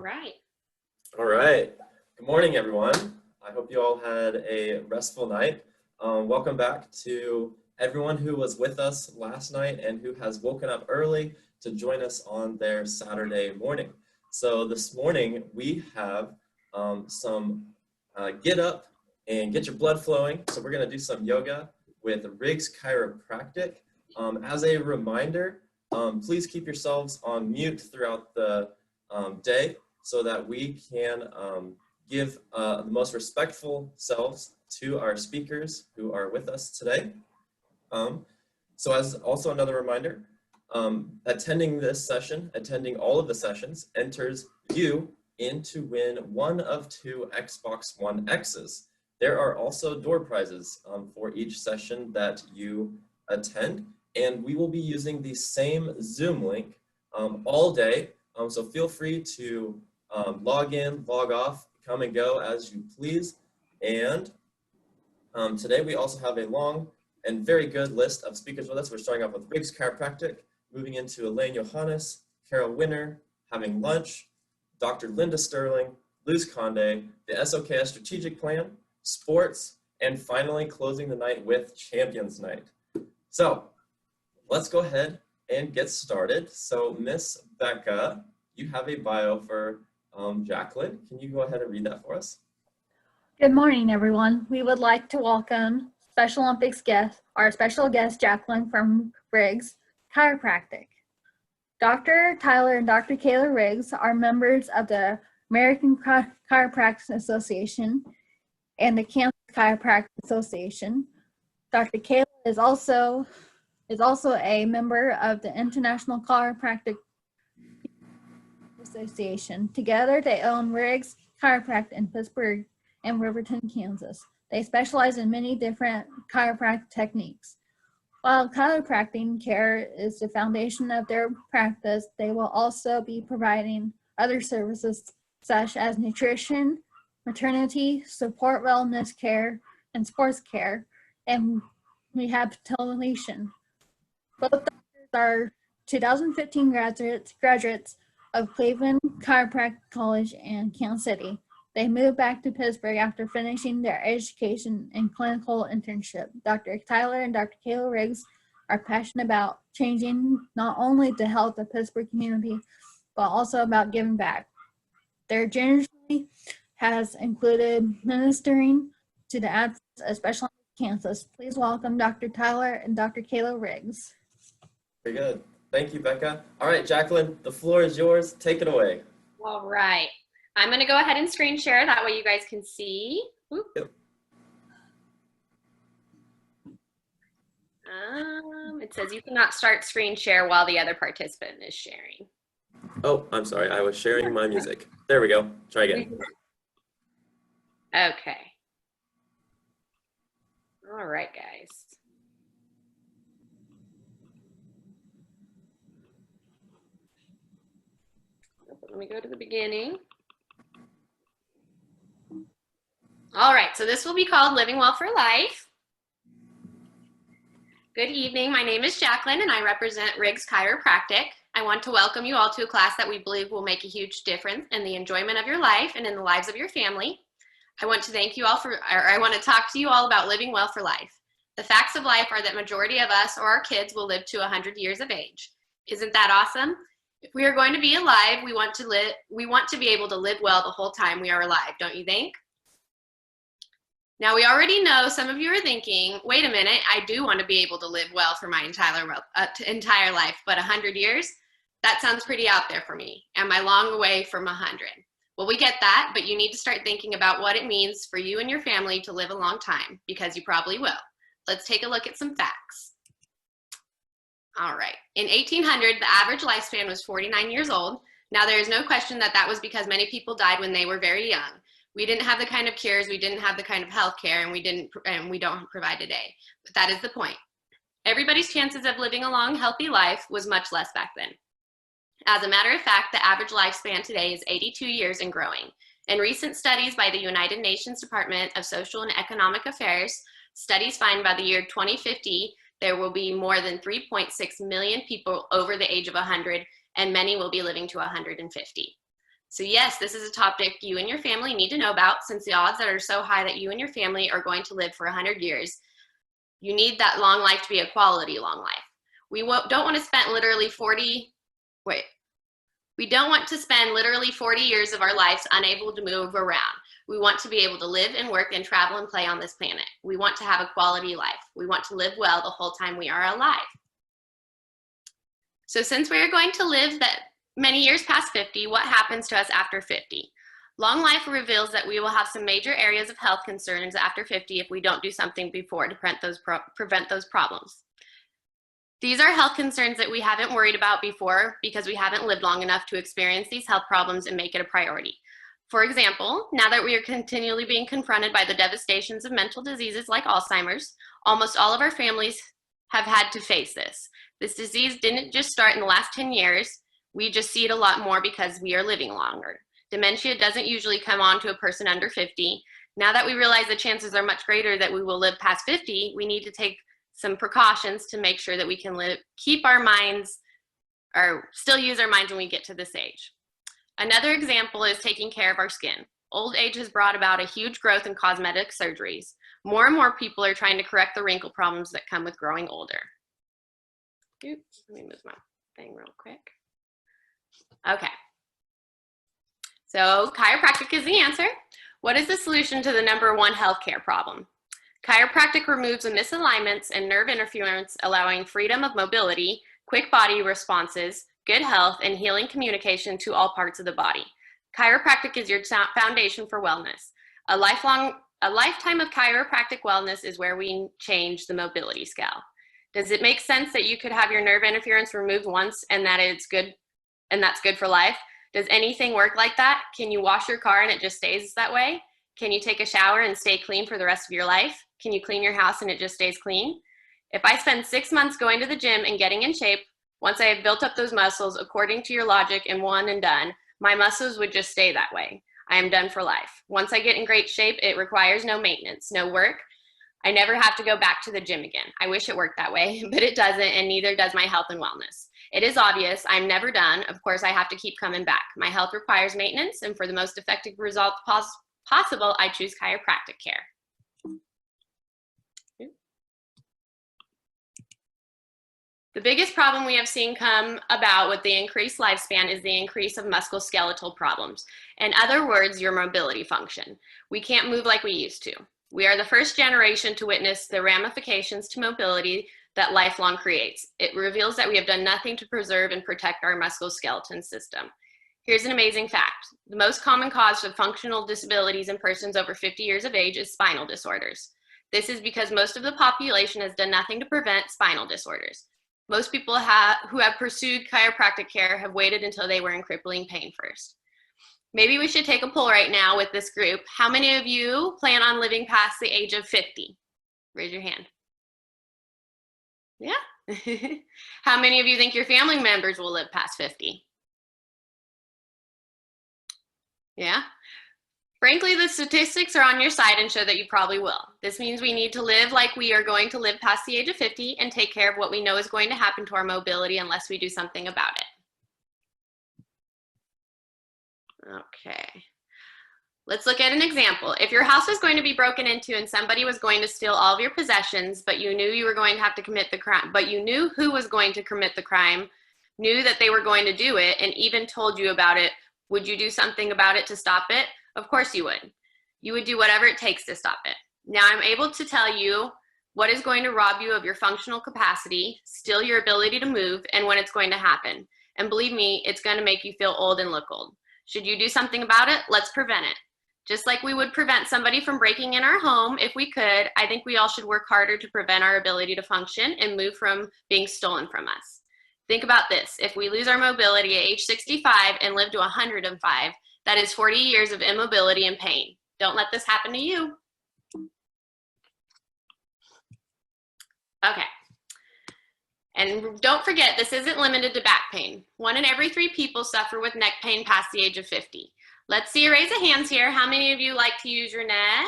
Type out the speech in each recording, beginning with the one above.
All right. All right. Good morning, everyone. I hope you all had a restful night. Welcome back to everyone who was with us last night and who has woken up early to join us on their Saturday morning. So this morning we have some get up and get your blood flowing. So we're going to do some yoga with Riggs Chiropractic. As a reminder, please keep yourselves on mute throughout the day so that we can give the most respectful selves to our speakers who are with us today. So as also another reminder, attending this session, attending all of the sessions, enters you in to win one of 2 Xbox One X's. There are also door prizes for each session that you attend, and we will be using the same Zoom link all day. So feel free to log in, log off, come and go as you please. And today we also have a long and very good list of speakers with us. We're starting off with Riggs Chiropractic, moving into Elaine Johannes, Carol Winner, having lunch, Dr. Linda Sterling, Luz Conde, the SOKS Strategic Plan, sports, and finally closing the night with Champions Night. So let's go ahead and get started. So Miss Becca, you have a bio for Jacqueline. Can you go ahead and read that for us? Good morning, everyone. We would like to welcome Special Olympics guest, our special guest, Jacqueline from Riggs Chiropractic. Dr. Tyler and Dr. Kayla Riggs are members of the American Chiropractic Association and the Kansas Chiropractic Association. Dr. Kayla is also a member of the International Chiropractic Association. Together, they own Riggs Chiropractic in Pittsburgh and Riverton, Kansas. They specialize in many different chiropractic techniques. While chiropractic care is the foundation of their practice, they will also be providing other services such as nutrition, maternity, support wellness care, and sports care, and rehabilitation. Both doctors are 2015 graduates of Cleveland Chiropractic College and Kansas City. They moved back to Pittsburgh after finishing their education and clinical internship. Dr. Tyler and Dr. Kayla Riggs are passionate about changing not only the health of the Pittsburgh community, but also about giving back. Their journey has included ministering to the athletes, especially in Kansas. Please welcome Dr. Tyler and Dr. Kayla Riggs. Very good. Thank you, Becca. All right, Jacqueline, the floor is yours. Take it away. All right. I'm going to go ahead and screen share. That way you guys can see. Yep. It says you cannot start screen share while the other participant is sharing. Oh, I'm sorry. I was sharing my music. There we go. Try again. Okay. All right, guys. Let me go to the beginning. All right, so this will be called Living Well for Life. Good evening, my name is Jacqueline and I represent Riggs Chiropractic. I want to welcome you all to a class that we believe will make a huge difference in the enjoyment of your life and in the lives of your family. I want to talk to you all about living well for life. The facts of life are that majority of us or our kids will live to 100 years of age. Isn't that awesome? If we are going to be alive, we want to be able to live well the whole time we are alive, don't you think? Now, we already know some of you are thinking, wait a minute, I do want to be able to live well for my entire life, but 100 years? That sounds pretty out there for me. Am I long away from 100? Well, we get that, but you need to start thinking about what it means for you and your family to live a long time, because you probably will. Let's take a look at some facts. All right. In 1800, the average lifespan was 49 years old. Now, there is no question that that was because many people died when they were very young. We didn't have the kind of cures, we didn't have the kind of health care, and we don't provide today. But that is the point. Everybody's chances of living a long, healthy life was much less back then. As a matter of fact, the average lifespan today is 82 years and growing. In recent studies by the United Nations Department of Social and Economic Affairs, studies find by the year 2050, there will be more than 3.6 million people over the age of 100, and many will be living to 150. So yes, this is a topic you and your family need to know about, since the odds are so high that you and your family are going to live for 100 years. You need that long life to be a quality long life. We don't want to spend literally 40 years of our lives unable to move around. We want to be able to live and work and travel and play on this planet. We want to have a quality life. We want to live well the whole time we are alive. So since we are going to live that many years past 50, what happens to us after 50? Long life reveals that we will have some major areas of health concerns after 50 if we don't do something before to prevent those problems. These are health concerns that we haven't worried about before because we haven't lived long enough to experience these health problems and make it a priority. For example, now that we are continually being confronted by the devastations of mental diseases like Alzheimer's, almost all of our families have had to face this. This disease didn't just start in the last 10 years. We just see it a lot more because we are living longer. Dementia doesn't usually come on to a person under 50. Now that we realize the chances are much greater that we will live past 50, we need to take some precautions to make sure that we can keep our minds, or still use our minds when we get to this age. Another example is taking care of our skin. Old age has brought about a huge growth in cosmetic surgeries. More and more people are trying to correct the wrinkle problems that come with growing older. Oops, let me move my thing real quick. Okay. So chiropractic is the answer. What is the solution to the #1 healthcare problem? Chiropractic removes the misalignments and nerve interference, allowing freedom of mobility, quick body responses, good health, and healing communication to all parts of the body. Chiropractic is your foundation for wellness. A lifetime of chiropractic wellness is where we change the mobility scale. Does it make sense that you could have your nerve interference removed once and that's good for life? Does anything work like that? Can you wash your car and it just stays that way? Can you take a shower and stay clean for the rest of your life? Can you clean your house and it just stays clean? If I spend 6 months going to the gym and getting in shape, once I have built up those muscles according to your logic and one and done, my muscles would just stay that way. I am done for life. Once I get in great shape, it requires no maintenance, no work. I never have to go back to the gym again. I wish it worked that way, but it doesn't, and neither does my health and wellness. It is obvious I'm never done. Of course, I have to keep coming back. My health requires maintenance, and for the most effective results possible, I choose chiropractic care. The biggest problem we have seen come about with the increased lifespan is the increase of musculoskeletal problems. In other words, your mobility function. We can't move like we used to. We are the first generation to witness the ramifications to mobility that lifelong creates. It reveals that we have done nothing to preserve and protect our musculoskeletal system. Here's an amazing fact. The most common cause of functional disabilities in persons over 50 years of age is spinal disorders. This is because most of the population has done nothing to prevent spinal disorders. Most people who have pursued chiropractic care have waited until they were in crippling pain first. Maybe we should take a poll right now with this group. How many of you plan on living past the age of 50? Raise your hand. Yeah. How many of you think your family members will live past 50? Yeah. Frankly, the statistics are on your side and show that you probably will. This means we need to live like we are going to live past the age of 50 and take care of what we know is going to happen to our mobility unless we do something about it. Okay. Let's look at an example. If your house was going to be broken into and somebody was going to steal all of your possessions, but you knew you were going to have to commit the crime, but you knew who was going to commit the crime, knew that they were going to do it, and even told you about it, would you do something about it to stop it? Of course you would. You would do whatever it takes to stop it. Now I'm able to tell you what is going to rob you of your functional capacity, steal your ability to move, and when it's going to happen. And believe me, it's going to make you feel old and look old. Should you do something about it? Let's prevent it. Just like we would prevent somebody from breaking in our home if we could, I think we all should work harder to prevent our ability to function and move from being stolen from us. Think about this. If we lose our mobility at age 65 and live to 105, that is 40 years of immobility and pain. Don't let this happen to you. Okay. And don't forget, this isn't limited to back pain. 1 in every 3 people suffer with neck pain past the age of 50. Let's see a raise of hands here. How many of you like to use your neck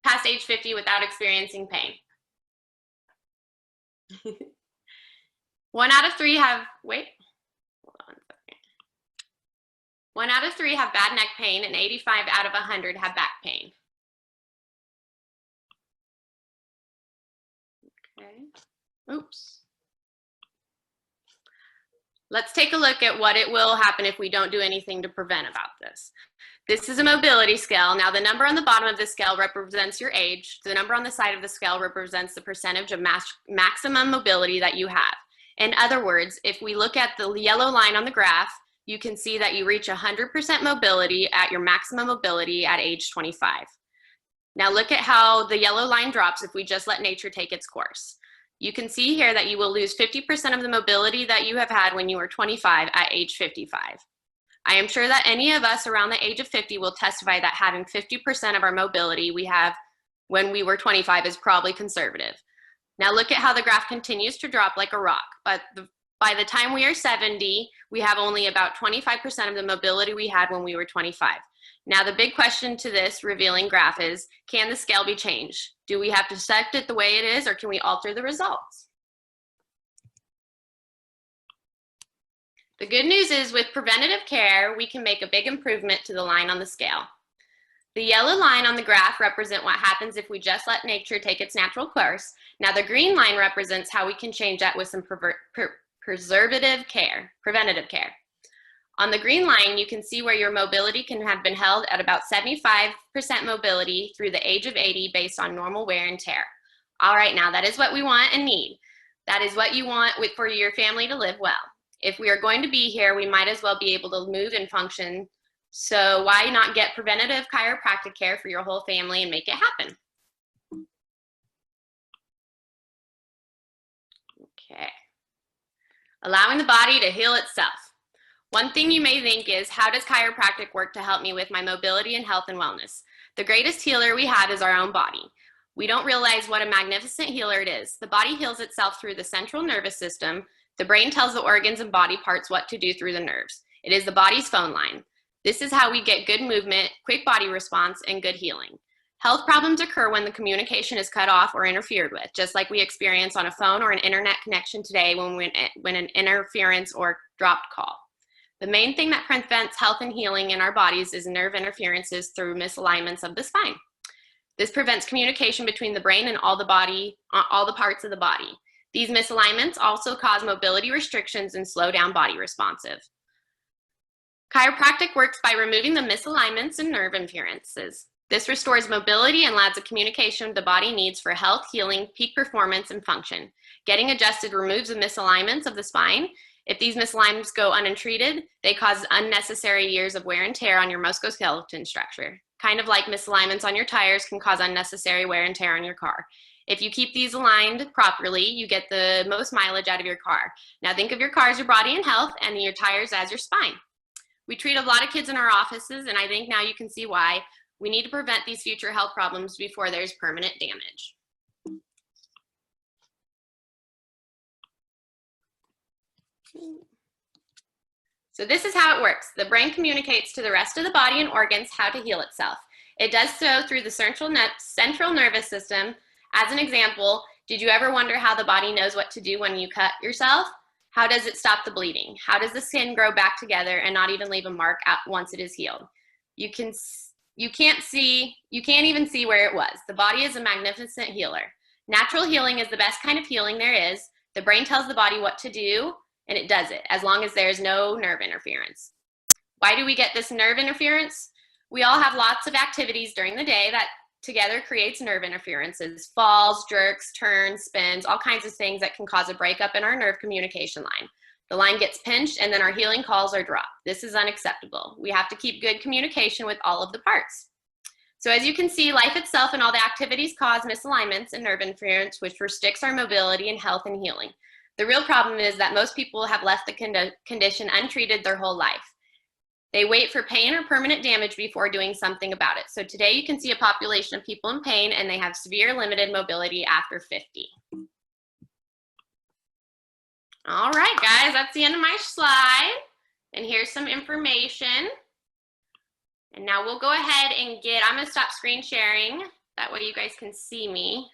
past age 50 without experiencing pain? 1 out of 3 have, wait, hold on a second. 1 out of 3 have bad neck pain, and 85 out of 100 have back pain. Okay. Oops. Let's take a look at what it will happen if we don't do anything to prevent about this. This is a mobility scale. Now, the number on the bottom of the scale represents your age. The number on the side of the scale represents the percentage of maximum mobility that you have. In other words, if we look at the yellow line on the graph, you can see that you reach 100% mobility at your maximum mobility at age 25. Now look at how the yellow line drops if we just let nature take its course. You can see here that you will lose 50% of the mobility that you have had when you were 25 at age 55. I am sure that any of us around the age of 50 will testify that having 50% of our mobility we have when we were 25 is probably conservative. Now look at how the graph continues to drop like a rock, but by the time we are 70, we have only about 25% of the mobility we had when we were 25. Now the big question to this revealing graph is, can the scale be changed? Do we have to accept it the way it is, or can we alter the results? The good news is with preventative care, we can make a big improvement to the line on the scale. The yellow line on the graph represents what happens if we just let nature take its natural course. Now the green line represents how we can change that with some preventative care. On the green line, you can see where your mobility can have been held at about 75% mobility through the age of 80 based on normal wear and tear. All right, now that is what we want and need. That is what you want for your family to live well. If we are going to be here, we might as well be able to move and function. So why not get preventative chiropractic care for your whole family and make it happen? Okay. Allowing the body to heal itself. One thing you may think is, how does chiropractic work to help me with my mobility and health and wellness? The greatest healer we have is our own body. We don't realize what a magnificent healer it is. The body heals itself through the central nervous system. The brain tells the organs and body parts what to do through the nerves. It is the body's phone line. This is how we get good movement, quick body response, and good healing. Health problems occur when the communication is cut off or interfered with, just like we experience on a phone or an internet connection today when an interference or dropped call. The main thing that prevents health and healing in our bodies is nerve interferences through misalignments of the spine. This prevents communication between the brain and all the parts of the body. These misalignments also cause mobility restrictions and slow down body responsive. Chiropractic works by removing the misalignments and nerve interferences. This restores mobility and allows the communication the body needs for health, healing, peak performance, and function. Getting adjusted removes the misalignments of the spine. If these misalignments go untreated, they cause unnecessary years of wear and tear on your musculoskeletal structure. Kind of like misalignments on your tires can cause unnecessary wear and tear on your car. If you keep these aligned properly, you get the most mileage out of your car. Now think of your car as your body and health, and your tires as your spine. We treat a lot of kids in our offices, and I think now you can see why. We need to prevent these future health problems before there's permanent damage. So this is how it works. The brain communicates to the rest of the body and organs how to heal itself. It does so through the central nervous system. As an example, did you ever wonder how the body knows what to do when you cut yourself? How does it stop the bleeding? How does the skin grow back together and not even leave a mark out once it is healed? You can't even see where it was. The body is a magnificent healer. Natural healing is the best kind of healing there is. The brain tells the body what to do, and it does it, as long as there's no nerve interference. Why do we get this nerve interference? We all have lots of activities during the day that together creates nerve interferences, falls, jerks, turns, spins, all kinds of things that can cause a breakup in our nerve communication line. The line gets pinched and then our healing calls are dropped. This is unacceptable. We have to keep good communication with all of the parts. So as you can see, life itself and all the activities cause misalignments and nerve interference, which restricts our mobility and health and healing. The real problem is that most people have left the condition untreated their whole life. They wait for pain or permanent damage before doing something about it. So today you can see a population of people in pain and they have severe limited mobility after 50. All right, guys, that's the end of my slide. And here's some information. And now we'll go ahead and I'm gonna stop screen sharing. That way you guys can see me.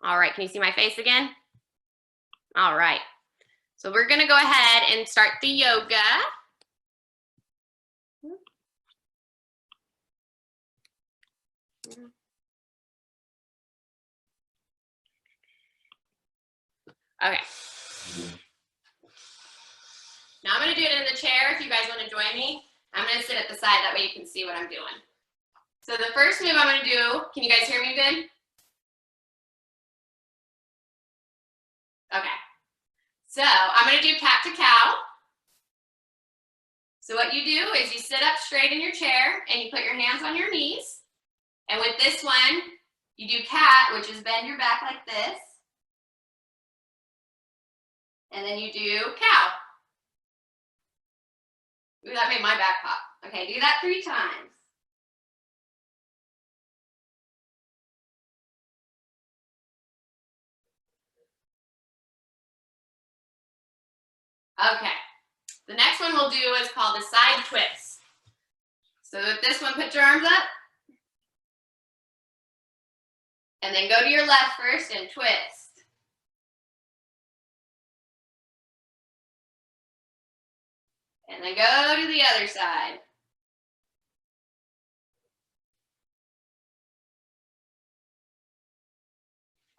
All right, can you see my face again? All right. So we're gonna go ahead and start the yoga. Okay. Now I'm gonna do it in the chair if you guys wanna join me. I'm gonna sit at the side, that way you can see what I'm doing. So the first move I'm gonna do, can you guys hear me good? Okay. So I'm gonna do cat to cow. So what you do is you sit up straight in your chair and you put your hands on your knees. And with this one, you do cat, which is bend your back like this. And then you do cow. Ooh, that made my back pop. Okay, do that 3 times. Okay. The next one we'll do is called a side twist. So with this one, put your arms up. And then go to your left first and twist. And then go to the other side.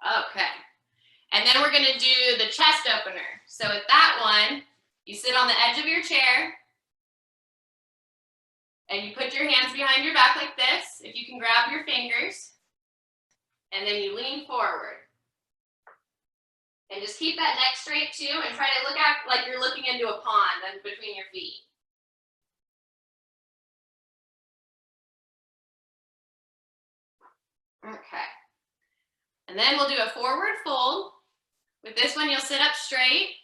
Okay. And then we're gonna do the chest opener. So with that one, you sit on the edge of your chair and you put your hands behind your back like this. If you can grab your fingers. And then you lean forward. And just keep that neck straight too and try to look out like you're looking into a pond and between your feet. Okay. And then we'll do a forward fold. With this one, you'll sit up straight.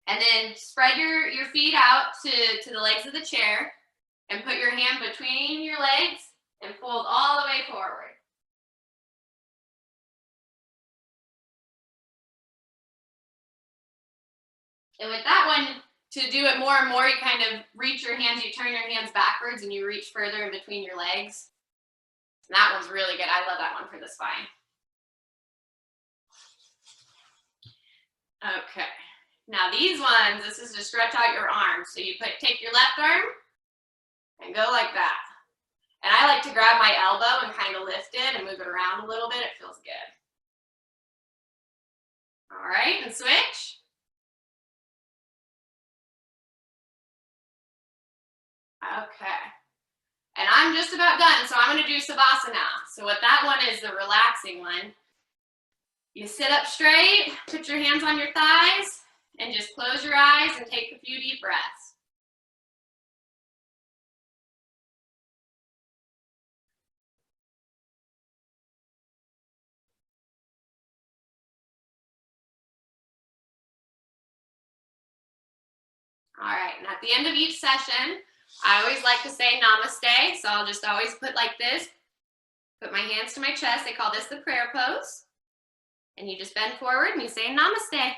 And then spread your feet out to the legs of the chair. And put your hand between your legs and fold all the way forward. And with that one, to do it more and more, you kind of reach your hands, you turn your hands backwards and you reach further in between your legs. And that one's really good. I love that one for the spine. Okay. Now these ones, this is to stretch out your arms. So you take your left arm and go like that. And I like to grab my elbow and kind of lift it and move it around a little bit. It feels good. All right, and switch. Okay. And I'm just about done, so I'm gonna do Savasana. So what that one is, the relaxing one. You sit up straight, put your hands on your thighs, and just close your eyes and take a few deep breaths. All right, and at the end of each session, I always like to say namaste, so I'll just always put like this, put my hands to my chest. They call this the prayer pose. And you just bend forward and you say namaste.